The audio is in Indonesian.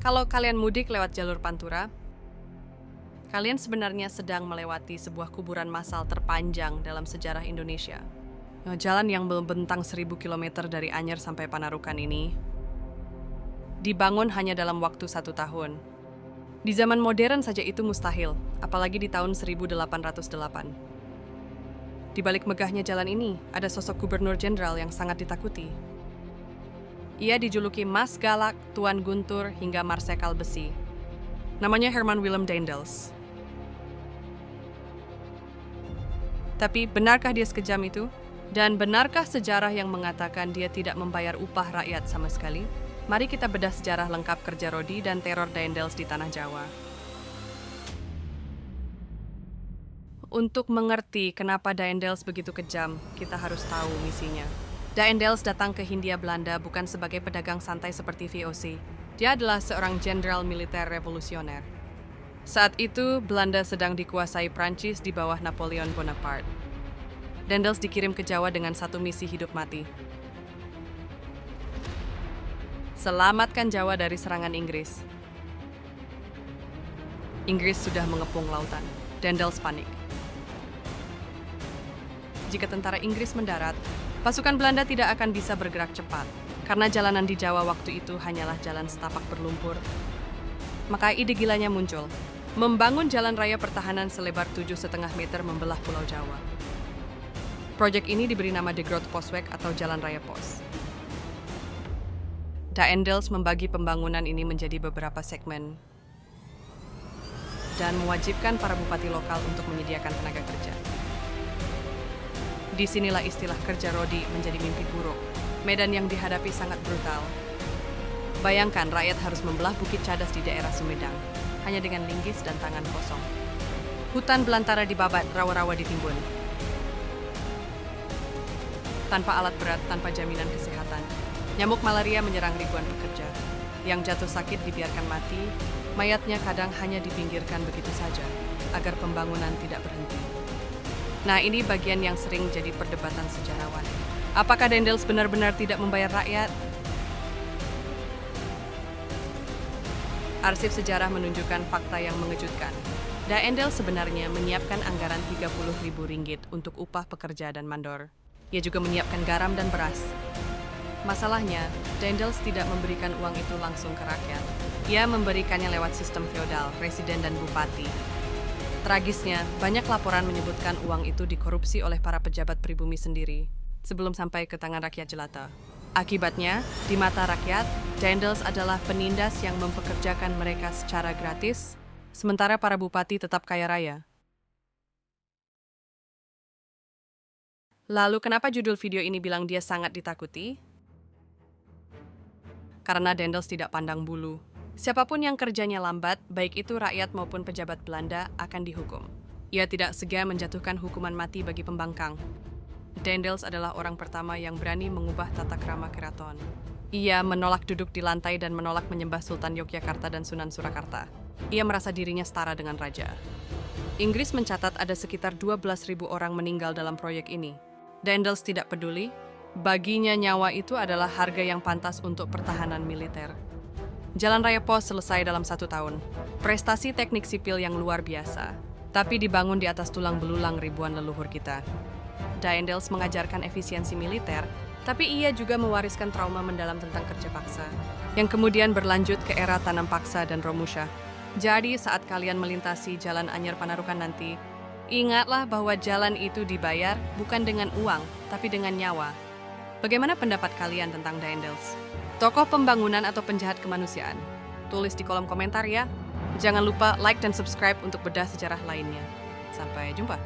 Kalau kalian mudik lewat jalur Pantura, kalian sebenarnya sedang melewati sebuah kuburan massal terpanjang dalam sejarah Indonesia. Jalan yang membentang 1000 km dari Anyer sampai Panarukan ini dibangun hanya dalam waktu 1 tahun. Di zaman modern saja itu mustahil, apalagi di tahun 1808. Di balik megahnya jalan ini, ada sosok gubernur jenderal yang sangat ditakuti. Ia dijuluki Mas Galak, Tuan Guntur, hingga Marsekal Besi. Namanya Herman Willem Daendels. Tapi benarkah dia sekejam itu? Dan benarkah sejarah yang mengatakan dia tidak membayar upah rakyat sama sekali? Mari kita bedah sejarah lengkap kerja Rodi dan teror Daendels di Tanah Jawa. Untuk mengerti kenapa Daendels begitu kejam, kita harus tahu misinya. Daendels datang ke Hindia Belanda bukan sebagai pedagang santai seperti VOC. Dia adalah seorang jenderal militer revolusioner. Saat itu, Belanda sedang dikuasai Prancis di bawah Napoleon Bonaparte. Daendels dikirim ke Jawa dengan satu misi hidup mati. Selamatkan Jawa dari serangan Inggris. Inggris sudah mengepung lautan. Daendels panik. Jika tentara Inggris mendarat, pasukan Belanda tidak akan bisa bergerak cepat, karena jalanan di Jawa waktu itu hanyalah jalan setapak berlumpur. Maka ide gilanya muncul, membangun jalan raya pertahanan selebar 7,5 meter membelah Pulau Jawa. Proyek ini diberi nama De Groot Postweg atau Jalan Raya Pos. Daendels membagi pembangunan ini menjadi beberapa segmen dan mewajibkan para bupati lokal untuk menyediakan tenaga kerja. Disinilah istilah kerja Rodi menjadi mimpi buruk. Medan yang dihadapi sangat brutal. Bayangkan rakyat harus membelah Bukit Cadas di daerah Sumedang, hanya dengan linggis dan tangan kosong. Hutan belantara dibabat, rawa-rawa ditimbun. Tanpa alat berat, tanpa jaminan kesehatan. Nyamuk malaria menyerang ribuan pekerja. Yang jatuh sakit dibiarkan mati, mayatnya kadang hanya dipinggirkan begitu saja, agar pembangunan tidak berhenti. Nah, ini bagian yang sering jadi perdebatan sejarawan. Apakah Daendels benar-benar tidak membayar rakyat? Arsip sejarah menunjukkan fakta yang mengejutkan. Daendels sebenarnya menyiapkan anggaran 30.000 ringgit untuk upah pekerja dan mandor. Ia juga menyiapkan garam dan beras. Masalahnya, Daendels tidak memberikan uang itu langsung ke rakyat. Ia memberikannya lewat sistem feodal, residen dan bupati. Tragisnya, banyak laporan menyebutkan uang itu dikorupsi oleh para pejabat pribumi sendiri, sebelum sampai ke tangan rakyat jelata. Akibatnya, di mata rakyat, Daendels adalah penindas yang mempekerjakan mereka secara gratis, sementara para bupati tetap kaya raya. Lalu kenapa judul video ini bilang dia sangat ditakuti? Karena Daendels tidak pandang bulu. Siapapun yang kerjanya lambat, baik itu rakyat maupun pejabat Belanda, akan dihukum. Ia tidak segan menjatuhkan hukuman mati bagi pembangkang. Daendels adalah orang pertama yang berani mengubah tata krama keraton. Ia menolak duduk di lantai dan menolak menyembah Sultan Yogyakarta dan Sunan Surakarta. Ia merasa dirinya setara dengan raja. Inggris mencatat ada sekitar 12.000 orang meninggal dalam proyek ini. Daendels tidak peduli. Baginya nyawa itu adalah harga yang pantas untuk pertahanan militer. Jalan Raya Pos selesai dalam 1 tahun. Prestasi teknik sipil yang luar biasa. Tapi dibangun di atas tulang belulang ribuan leluhur kita. Daendels mengajarkan efisiensi militer, tapi ia juga mewariskan trauma mendalam tentang kerja paksa, yang kemudian berlanjut ke era tanam paksa dan Romusha. Jadi saat kalian melintasi Jalan Anyer Panarukan nanti, ingatlah bahwa jalan itu dibayar bukan dengan uang, tapi dengan nyawa. Bagaimana pendapat kalian tentang Daendels? Tokoh pembangunan atau penjahat kemanusiaan? Tulis di kolom komentar ya. Jangan lupa like dan subscribe untuk bedah sejarah lainnya. Sampai jumpa.